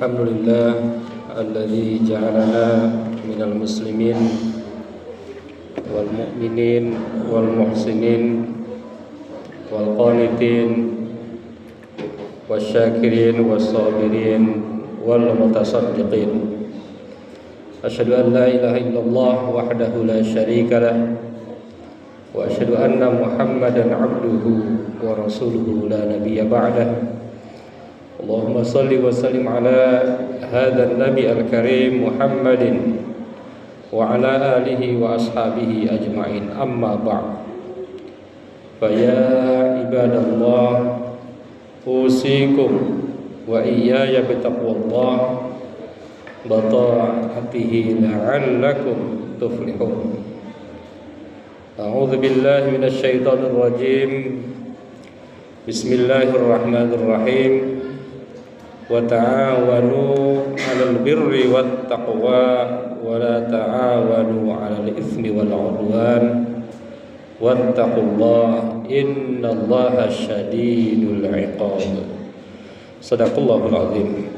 Alhamdulillah alladzi ja'alana minal muslimin wal mu'minin wal muhsinin wal qanitin wasyakirin wassabirin wal mutasaddiqin. Asyhadu an la ilaha illallah wahdahu la syarika lah wa asyhadu anna Muhammadan abduhu wa rasuluhu la nabiyya ba'dah. Allahumma salli wa sallim ala hadha an-nabi al-karim Muhammadin wa ala alihi wa ashabihi ajma'in, amma ba'd. Fa ya ibadallah, usikum wa iyaya bitaqwallah wa ta'atihi la'allakum tuflihun. A'udzu billahi minasy syaithanir rajim. Bismillahirrahmanirrahim. Wa ta'awanu 'alal birri wat taqwa wa la ta'awanu 'alal itsmi wal 'udwan wattaqullaha innallaha syadidul 'iqab. Shadaqallahul azim.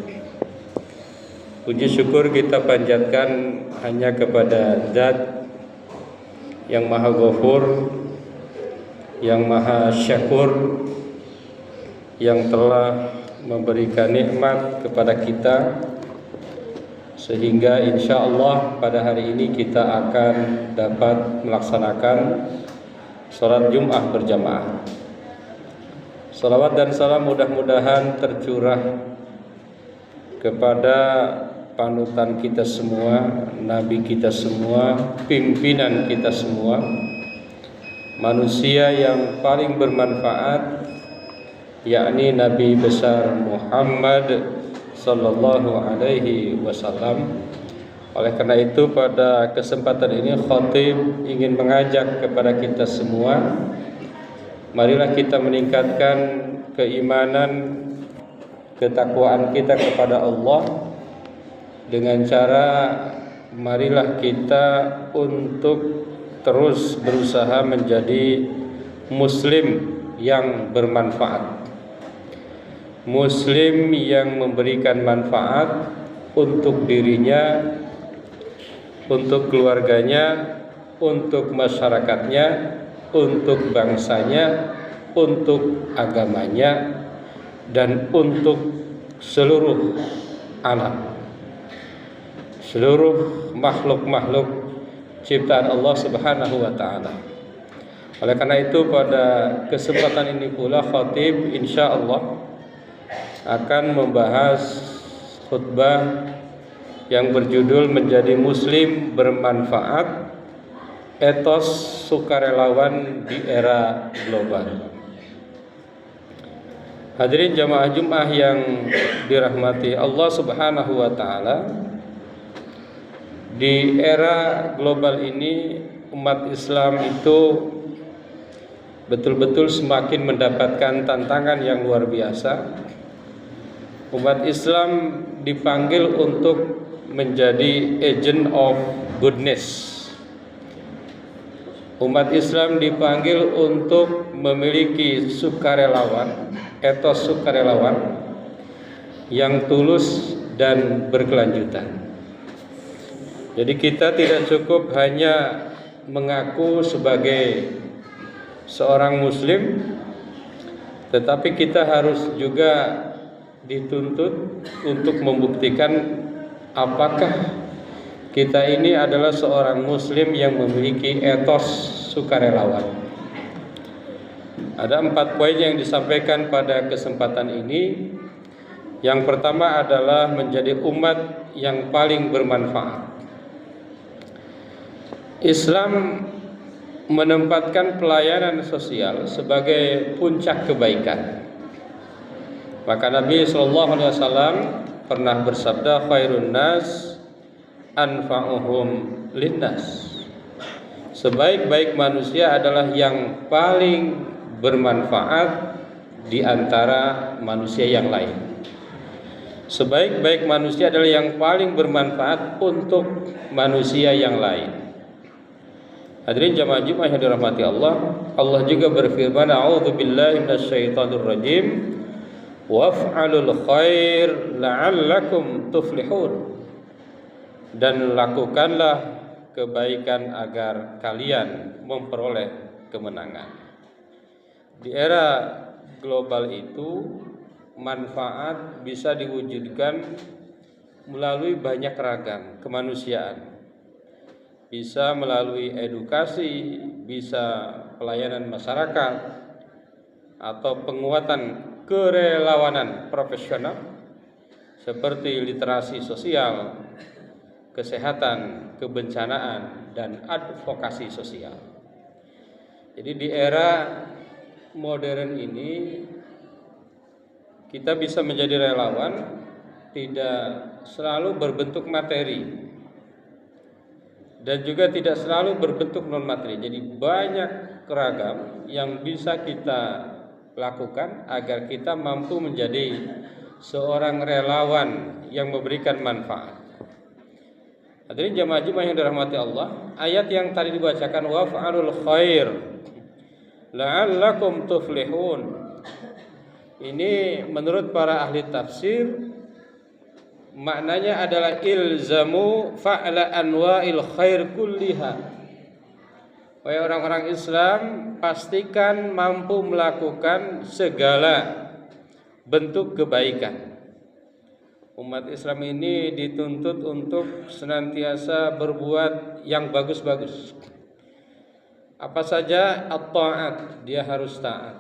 Puji syukur kita panjatkan hanya kepada Zat yang Maha Ghafur, yang Maha Syakur, yang telah memberikan nikmat kepada kita sehingga insyaallah pada hari ini kita akan dapat melaksanakan salat Jumat berjamaah. Salawat dan salam mudah-mudahan tercurah kepada panutan kita semua, nabi kita semua, pimpinan kita semua, manusia yang paling bermanfaat, yakni Nabi besar Muhammad sallallahu alaihi wasallam. Oleh karena itu pada kesempatan ini khatib ingin mengajak kepada kita semua, marilah kita meningkatkan keimanan, ketakwaan kita kepada Allah dengan cara marilah kita untuk terus berusaha menjadi muslim yang bermanfaat, muslim yang memberikan manfaat untuk dirinya, untuk keluarganya, untuk masyarakatnya, untuk bangsanya, untuk agamanya, dan untuk seluruh alam, seluruh makhluk-makhluk ciptaan Allah Subhanahu wa ta'ala. Oleh karena itu pada kesempatan ini pula khatib insyaallah akan membahas khutbah yang berjudul Menjadi Muslim Bermanfaat, Etos Sukarelawan di Era Global. Hadirin jamaah Jumat yang dirahmati Allah Subhanahu wa ta'ala, di era global ini umat Islam itu betul-betul semakin mendapatkan tantangan yang luar biasa. Umat Islam dipanggil untuk menjadi agent of goodness. Umat Islam dipanggil untuk memiliki sukarelawan, etos sukarelawan yang tulus dan berkelanjutan. Jadi kita tidak cukup hanya mengaku sebagai seorang muslim, tetapi kita harus juga dituntut untuk membuktikan apakah kita ini adalah seorang muslim yang memiliki etos sukarelawan. Ada 4 poin yang disampaikan pada kesempatan ini. Yang pertama adalah menjadi umat yang paling bermanfaat. Islam menempatkan pelayanan sosial sebagai puncak kebaikan. Maka Nabi SAW pernah bersabda, khairun nas anfa'uhum linnas. Sebaik-baik manusia adalah yang paling bermanfaat di antara manusia yang lain. Sebaik-baik manusia adalah yang paling bermanfaat untuk manusia yang lain. Hadirin jamaah Jumat yang dirahmati Allah, Allah juga berfirman, a'udzubillahi minasyaitonir rajim, waf'alul khair la'allakum tuflihun. Dan lakukanlah kebaikan agar kalian memperoleh kemenangan. Di era global itu, manfaat bisa diwujudkan melalui banyak ragam kemanusiaan. Bisa melalui edukasi, bisa pelayanan masyarakat, atau penguatan kerelawanan profesional seperti literasi sosial, kesehatan, kebencanaan, dan advokasi sosial. Jadi di era modern ini kita bisa menjadi relawan tidak selalu berbentuk materi dan juga tidak selalu berbentuk non materi. Jadi banyak keragam yang bisa kita lakukan agar kita mampu menjadi seorang relawan yang memberikan manfaat. Hadirin jamaah Jumat yang dirahmati Allah, ayat yang tadi dibacakan waf'alul khair la'allakum tuflihun, ini menurut para ahli tafsir maknanya adalah ilzamu fa'la anwa'il khair kulliha. Wahai orang-orang Islam, pastikan mampu melakukan segala bentuk kebaikan. Umat Islam ini dituntut untuk senantiasa berbuat yang bagus-bagus. Apa saja? At-ta'at, dia harus taat.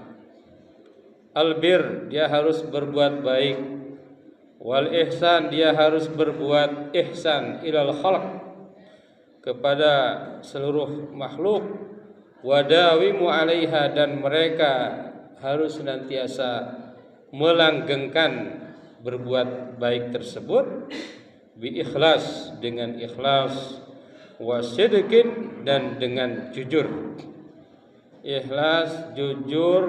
Al-bir, dia harus berbuat baik. Wal ihsan, dia harus berbuat ihsan ilal khalq, kepada seluruh makhluk. Wadawimu 'alaiha, dan mereka harus senantiasa melanggengkan berbuat baik tersebut bi ikhlas, dengan ikhlas, wasidqin, dan dengan jujur. Ikhlas, jujur,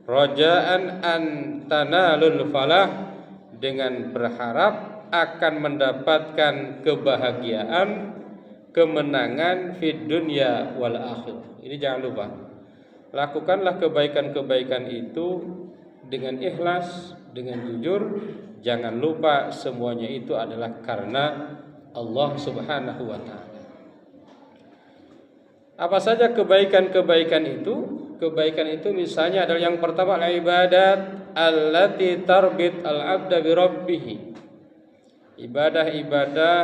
rajaan an tanalul falah, dengan berharap akan mendapatkan kebahagiaan, kemenangan fid dunya wal akhirah. Ini jangan lupa. Lakukanlah kebaikan-kebaikan itu dengan ikhlas, dengan jujur. Jangan lupa semuanya itu adalah karena Allah Subhanahu wa taala. Apa saja kebaikan-kebaikan itu? Kebaikan itu misalnya adalah yang pertama ibadat allati tarbit al-'abda bi rabbih. Ibadah-ibadah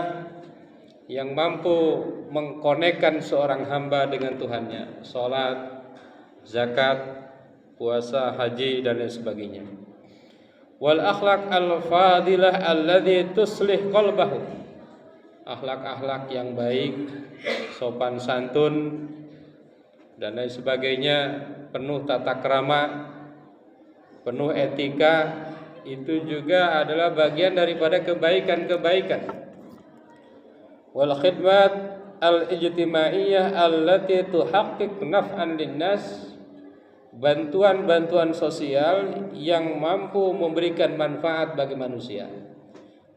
yang mampu mengkonekkan seorang hamba dengan Tuhannya. Salat, zakat, puasa, haji, dan lain sebagainya. Wal akhlaq al-fadilah alladhi tuslih qalbahu. Akhlak-akhlak yang baik, sopan santun, dan lain sebagainya, penuh tata krama, penuh etika, itu juga adalah bagian daripada kebaikan-kebaikan. Wal khidmat al-ijtimaiyah allati tuhaqqiq naf'an linnas, bantuan-bantuan sosial yang mampu memberikan manfaat bagi manusia.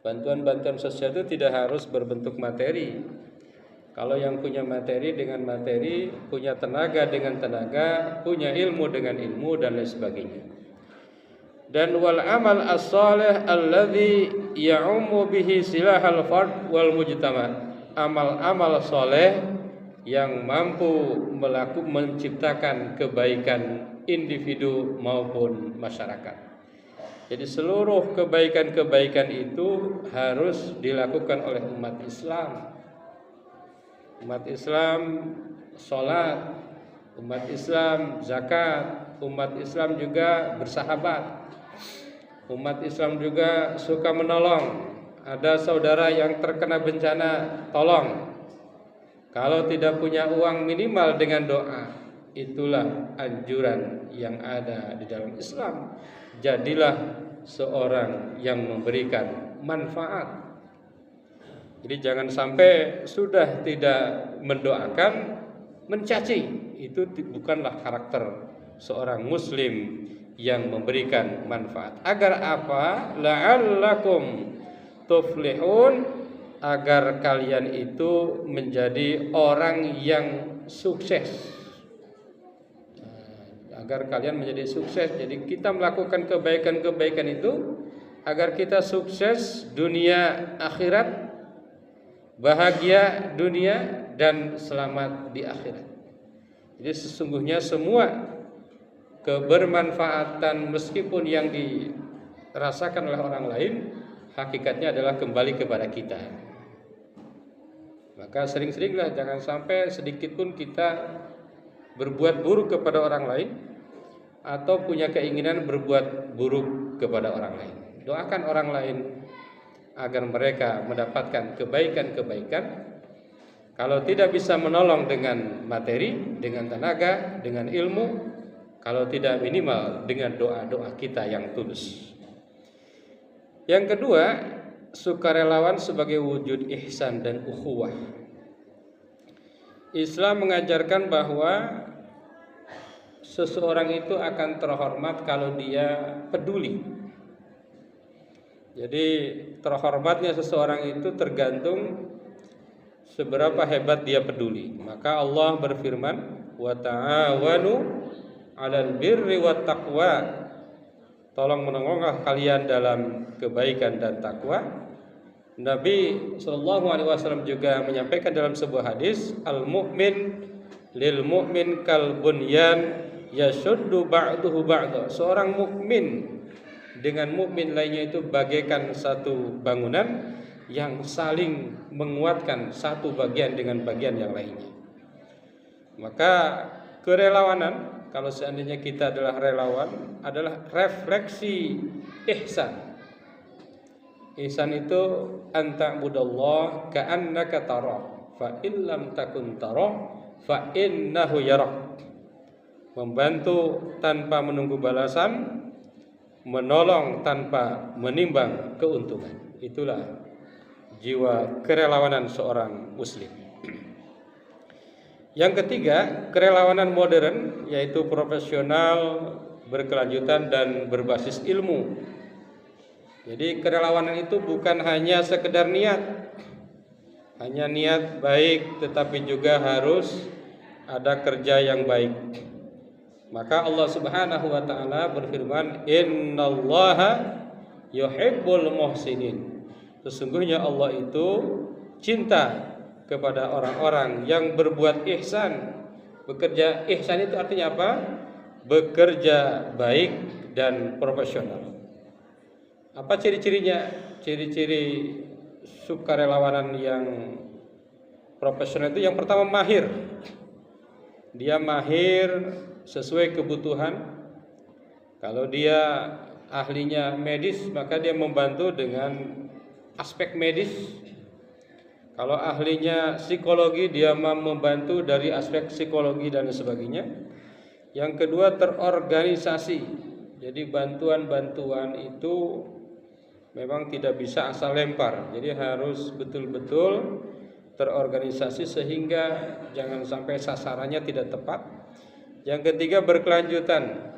Bantuan-bantuan sosial itu tidak harus berbentuk materi. Kalau yang punya materi dengan materi, punya tenaga dengan tenaga, punya ilmu dengan ilmu, dan lain sebagainya. Dan wal amal as-salih alladhi ya'ummu bihi silahal fard wal mujtama. Amal-amal soleh yang mampu menciptakan kebaikan individu maupun masyarakat. Jadi seluruh kebaikan-kebaikan itu harus dilakukan oleh umat Islam. Umat Islam sholat, umat Islam zakat, umat Islam juga bersahabat, umat Islam juga suka menolong. Ada saudara yang terkena bencana, tolong. Kalau tidak punya uang, minimal dengan doa. Itulah anjuran yang ada di dalam Islam. Jadilah seorang yang memberikan manfaat. Jadi jangan sampai sudah tidak mendoakan, mencaci. Itu bukanlah karakter seorang muslim yang memberikan manfaat. Agar apa? La'allakum tuflihun, agar kalian itu menjadi orang yang sukses. Agar kalian menjadi sukses. Jadi kita melakukan kebaikan-kebaikan itu agar kita sukses dunia akhirat, bahagia dunia dan selamat di akhirat. Jadi sesungguhnya semua kebermanfaatan meskipun yang dirasakan oleh orang lain, hakikatnya adalah kembali kepada kita. Maka sering-seringlah jangan sampai sedikit pun kita berbuat buruk kepada orang lain atau punya keinginan berbuat buruk kepada orang lain. Doakan orang lain agar mereka mendapatkan kebaikan-kebaikan. Kalau tidak bisa menolong dengan materi, dengan tenaga, dengan ilmu, kalau tidak minimal dengan doa-doa kita yang tulus. Yang kedua, sukarelawan sebagai wujud ihsan dan ukhuwah. Islam mengajarkan bahwa seseorang itu akan terhormat kalau dia peduli. Jadi terhormatnya seseorang itu tergantung seberapa hebat dia peduli. Maka Allah berfirman, "Wa ta'awanu 'alal birri wat taqwa." Tolong menolonglah kalian dalam kebaikan dan takwa. Nabi SAW juga menyampaikan dalam sebuah hadis, "Al-mu'min lil mu'min kal bunyan yashuddu ba'duhu ba'da." Seorang mukmin dengan mukmin lainnya itu bagaikan satu bangunan yang saling menguatkan satu bagian dengan bagian yang lainnya. Maka kerelawanan, kalau seandainya kita adalah relawan, adalah refleksi ihsan. Ihsan itu anta'budallah ka'annaka tarah, fa in lam takun tarah fa innahu yarak. Membantu tanpa menunggu balasan, menolong tanpa menimbang keuntungan. Itulah jiwa kerelawanan seorang muslim. Yang ketiga, kerelawanan modern, yaitu profesional, berkelanjutan dan berbasis ilmu. Jadi kerelawanan itu bukan hanya sekedar niat, hanya niat baik, tetapi juga harus ada kerja yang baik. Maka Allah Subhanahu wa taala berfirman, "Innallaha yuhibbul muhsinin." Sesungguhnya Allah itu cinta kepada orang-orang yang berbuat ihsan. Bekerja ihsan itu artinya apa? Bekerja baik dan profesional. Apa ciri-cirinya? Ciri-ciri sukarelawanan yang profesional itu yang pertama mahir. Dia mahir sesuai kebutuhan. Kalau dia ahlinya medis, maka dia membantu dengan aspek medis. Kalau ahlinya psikologi, dia membantu dari aspek psikologi dan sebagainya. Yang kedua, terorganisasi. Jadi bantuan-bantuan itu memang tidak bisa asal lempar. Jadi harus betul-betul terorganisasi sehingga jangan sampai sasarannya tidak tepat. Yang ketiga, berkelanjutan.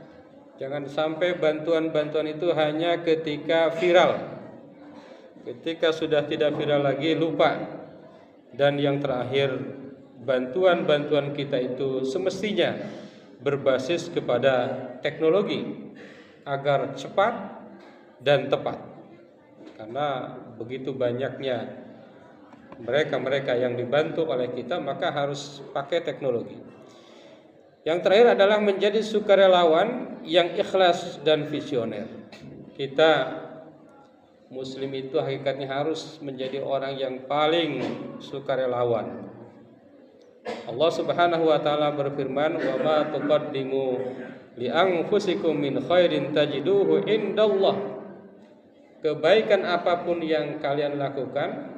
Jangan sampai bantuan-bantuan itu hanya ketika viral. Ketika sudah tidak viral lagi, lupa. Dan yang terakhir, bantuan-bantuan kita itu semestinya berbasis kepada teknologi agar cepat dan tepat. Karena begitu banyaknya mereka-mereka yang dibantu oleh kita, maka harus pakai teknologi. Yang terakhir adalah menjadi sukarelawan yang ikhlas dan visioner. Kita muslim itu hakikatnya harus menjadi orang yang paling sukarelawan. Allah Subhanahu wa taala berfirman, "Wa ma tuqaddimu li anfusikum min khairin tajiduhu indallah." Kebaikan apapun yang kalian lakukan,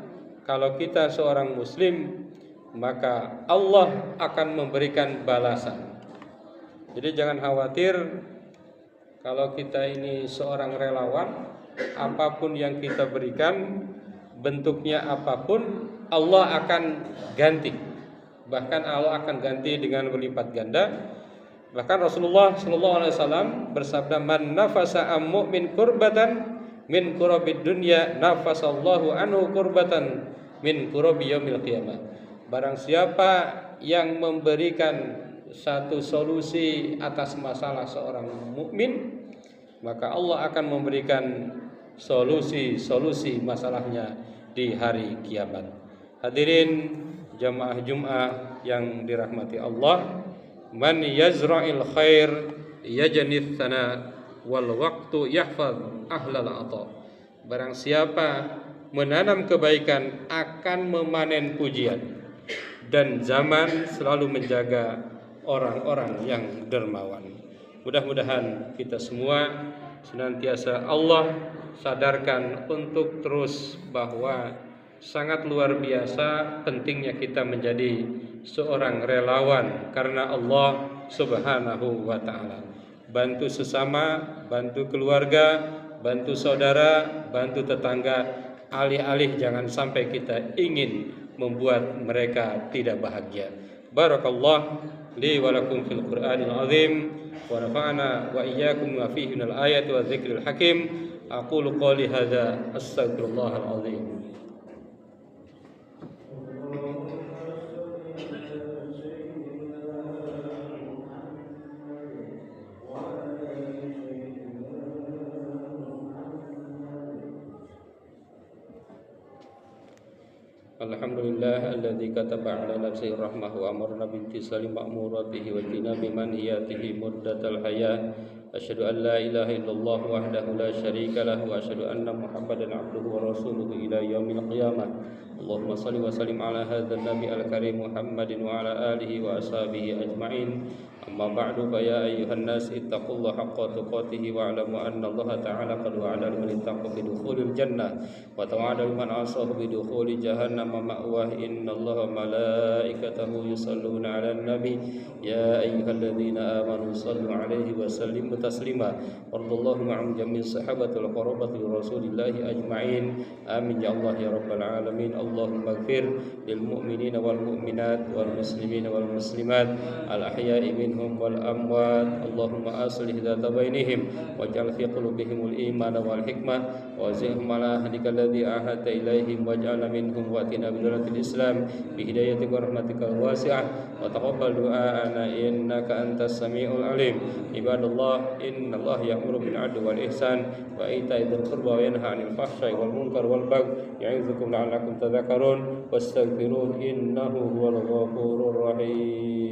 kalau kita seorang muslim, maka Allah akan memberikan balasan. Jadi jangan khawatir kalau kita ini seorang relawan, apapun yang kita berikan, bentuknya apapun, Allah akan ganti. Bahkan Allah akan ganti dengan berlipat ganda. Bahkan Rasulullah SAW bersabda, "Man nafasa am mu'min kurbatan min kurabid dunya nafasallahu anhu kurbatan min kurabi yaumil qiyamah." Barang siapa yang memberikan satu solusi atas masalah seorang mukmin, maka Allah akan memberikan solusi masalahnya di hari kiamat. Hadirin jamaah Jumat yang dirahmati Allah, man yazra'il khair yajnith sana wal waqtu yahfaz ahlal ata. Barang siapa menanam kebaikan akan memanen pujian, dan zaman selalu menjaga orang-orang yang dermawan. Mudah-mudahan kita semua senantiasa Allah sadarkan untuk terus bahwa sangat luar biasa pentingnya kita menjadi seorang relawan karena Allah Subhanahu wa taala. Bantu sesama, bantu keluarga, bantu saudara, bantu tetangga, alih-alih jangan sampai kita ingin membuat mereka tidak bahagia. Barakallah li wa lakum fil Qur'anil azim wa nafa'ana wa iyyakum ma fihi minal ayati wa dzikril hakim. Aqulu qouli hadza astaghfirullahal azim. Alhamdulillah alladzi kataba ala nafsihi rahmah wa amarna bimtisali ma'muratihi wa jinabi manhiyatihi muddatal hayat. Asyhadu an la ilaha illallah wahdahu la syarika lahu wa asyhadu anna Muhammadan abduhu wa rasuluhu ila yaumil qiyamah. Allahumma salli wa sallim ala hadzal nabi al-karim Muhammadin wa ala alihi wa ashabihi ajma'in. Amma ba'du fa ya ayyuhan nas ittaqullaha haqqa tuqatih wa alamu anna Allah ta'ala qad wa'ada liman ittaqa bi dukhulil jannah wa tawa'ada liman asahu bi dukhuli jahannam ma'wah. Innallaha wa malaikatahu yusalluna 'alan nabi ya ayyuhalladzina amanu sallu 'alaihi wa sallimu taslima. Wardallahu ma'am jami'i sahabatil qarabati rasulillahi ajma'in. Amin ya Allah ya rabbal alamin. Allahumma ighfir lil mu'minina wal mu'minat wal muslimina wal muslimat al ahya'i minhum wal amwat. Allahumma aslih dzata bainihim waj'al fi qulubihimul iman wal hikmah wa zidhum ala hadika alladhi ahadta ilaihim waj'alna minhum wa atina bidalatil islam bi hidayatika wa rahmatika wasi'ah wa taqabbal du'ana innaka antas samiul alim. Ibadallah, innallaha ya'muru bil 'adli wal ihsan wa ita'i dzil qurba wa yanha 'anil fahsya'i wal munkar wal baghi ya'idzukum la'allakum tadhakkarun wastaghfiruhu innahu huwal ghafurur rahim.